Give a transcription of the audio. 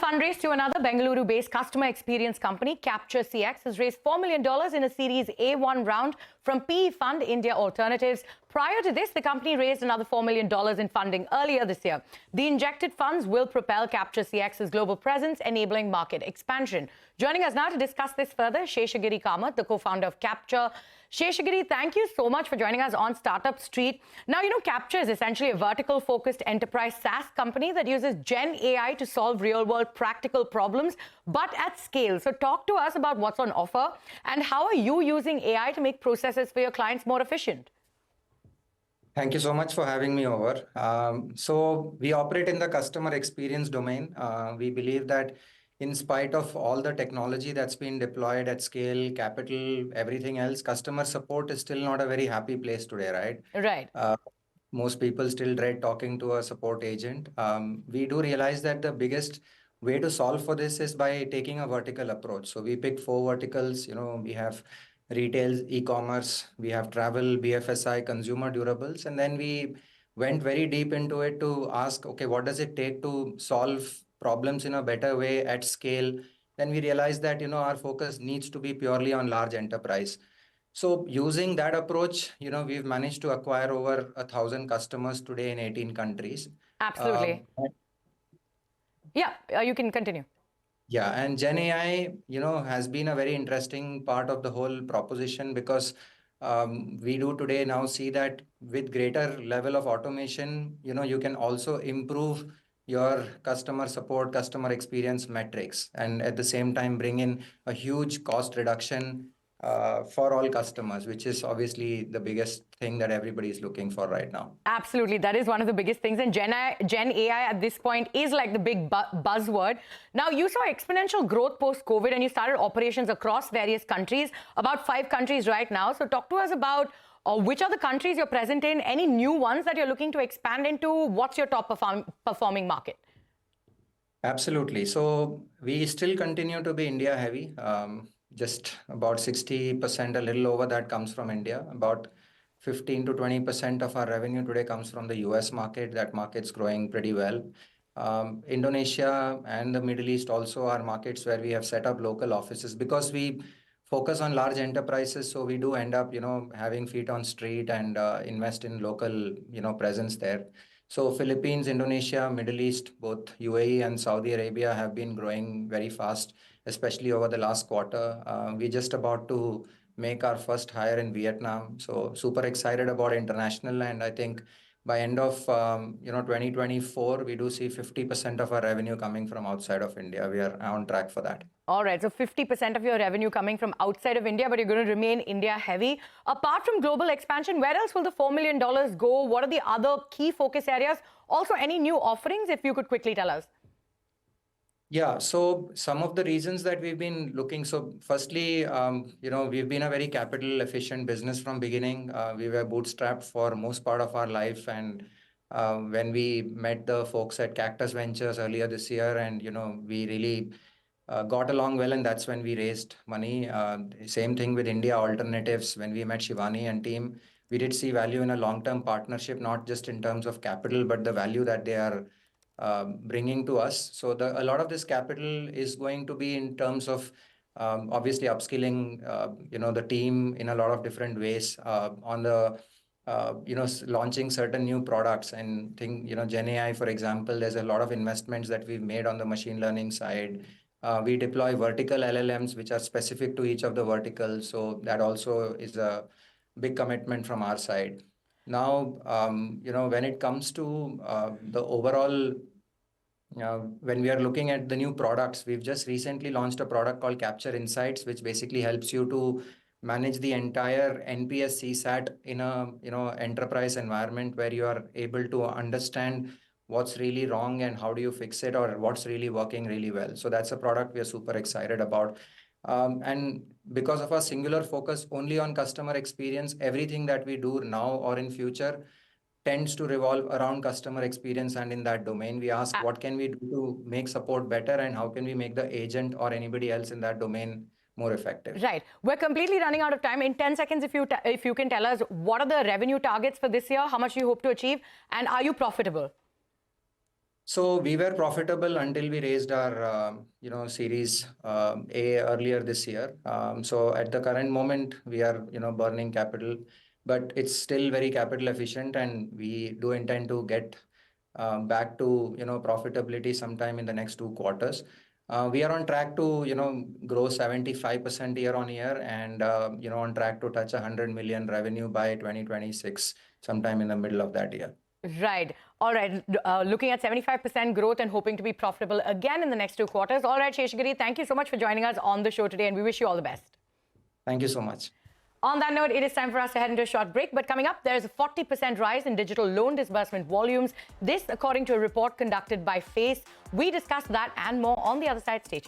fundraise to another Bengaluru-based customer experience company, KaptureCX, has raised $4 million in a Series A1 round from PE fund India Alternatives. Prior to this, the company raised another $4 million in funding earlier this year. The injected funds will propel KaptureCX's global presence, enabling market expansion. Joining us now to discuss this further, Sheshgiri Kamath, the co-founder of Kapture. Sheshgiri, thank you so much for joining us on Startup Street. Now, Kapture is essentially a vertical-focused enterprise SaaS company that uses Gen AI to solve real-world practical problems, but at scale. So talk to us about what's on offer and how are you using AI to make processes for your clients more efficient? Thank you so much for having me over. So we operate in the customer experience domain. We believe that in spite of all the technology that's been deployed at scale, capital, everything else, customer support is still not a very happy place today, right? Right. Most people still dread talking to a support agent. We do realize that the biggest way to solve for this is by taking a vertical approach. So we picked 4 verticals. We have retail, e-commerce, we have travel, BFSI, consumer durables, and then we went very deep into it to ask, okay, what does it take to solve problems in a better way at scale? Then we realized that our focus needs to be purely on large enterprise. So using that approach, we've managed to acquire over 1,000 customers today in 18 countries. Absolutely. Yeah, you can continue. Yeah, and Gen AI, has been a very interesting part of the whole proposition because we do today now see that with greater level of automation, you can also improve your customer support, customer experience metrics, and at the same time bring in a huge cost reduction for all customers, which is obviously the biggest thing that everybody is looking for right now. Absolutely. That is one of the biggest things. And Gen AI at this point is like the big buzzword. Now, you saw exponential growth post-COVID and you started operations across various countries, about 5 countries right now. So talk to us about which are the countries you're present in, any new ones that you're looking to expand into, what's your top performing market? Absolutely. So we still continue to be India heavy. Just about 60%, a little over that comes from India. About 15 to 20% of our revenue today comes from the US market. That market's growing pretty well. Indonesia and the Middle East also are markets where we have set up local offices because we focus on large enterprises. So we do end up, having feet on street and invest in local, presence there. So Philippines, Indonesia, Middle East, both UAE and Saudi Arabia have been growing very fast, especially over the last quarter. We're just about to make our first hire in Vietnam. So super excited about international. And I think by end of 2024, we do see 50% of our revenue coming from outside of India. We are on track for that. All right, so 50% of your revenue coming from outside of India, but you're going to remain India heavy. Apart from global expansion, where else will the $4 million go? What are the other key focus areas? Also, any new offerings, if you could quickly tell us. Yeah, so some of the reasons that we've been looking. So firstly, we've been a very capital efficient business from beginning. We were bootstrapped for most part of our life. And when we met the folks at Cactus Ventures earlier this year, and, we really got along well, and that's when we raised money. Same thing with India Alternatives. When we met Shivani and team, we did see value in a long-term partnership, not just in terms of capital, but the value that they are bringing to us. So a lot of this capital is going to be in terms of obviously upskilling, the team in a lot of different ways on the launching certain new products and Gen AI, for example. There's a lot of investments that we've made on the machine learning side. We deploy vertical LLMs, which are specific to each of the verticals. So that also is a big commitment from our side. Now, when it comes to the overall, when we are looking at the new products, we've just recently launched a product called Capture Insights, which basically helps you to manage the entire NPS CSAT in a enterprise environment where you are able to understand what's really wrong and how do you fix it, or what's really working really well. So that's a product we are super excited about. And because of our singular focus only on customer experience, everything that we do now or in future tends to revolve around customer experience. And in that domain, we ask, what can we do to make support better, and how can we make the agent or anybody else in that domain more effective? Right. We're completely running out of time. In 10 seconds, if you can tell us, what are the revenue targets for this year? How much do you hope to achieve? And are you profitable? So we were profitable until we raised our, Series A earlier this year. So at the current moment, we are, burning capital, but it's still very capital efficient, and we do intend to get back to, profitability sometime in the next 2 quarters. We are on track to, grow 75% year on year, and, on track to touch 100 million revenue by 2026, sometime in the middle of that year. Right. All right. Looking at 75% growth and hoping to be profitable again in the next 2 quarters. All right, Sheshgiri, thank you so much for joining us on the show today, and we wish you all the best. Thank you so much. On that note, it is time for us to head into a short break. But coming up, there is a 40% rise in digital loan disbursement volumes. This, according to a report conducted by FACE. We discuss that and more on the other side. Stay tuned.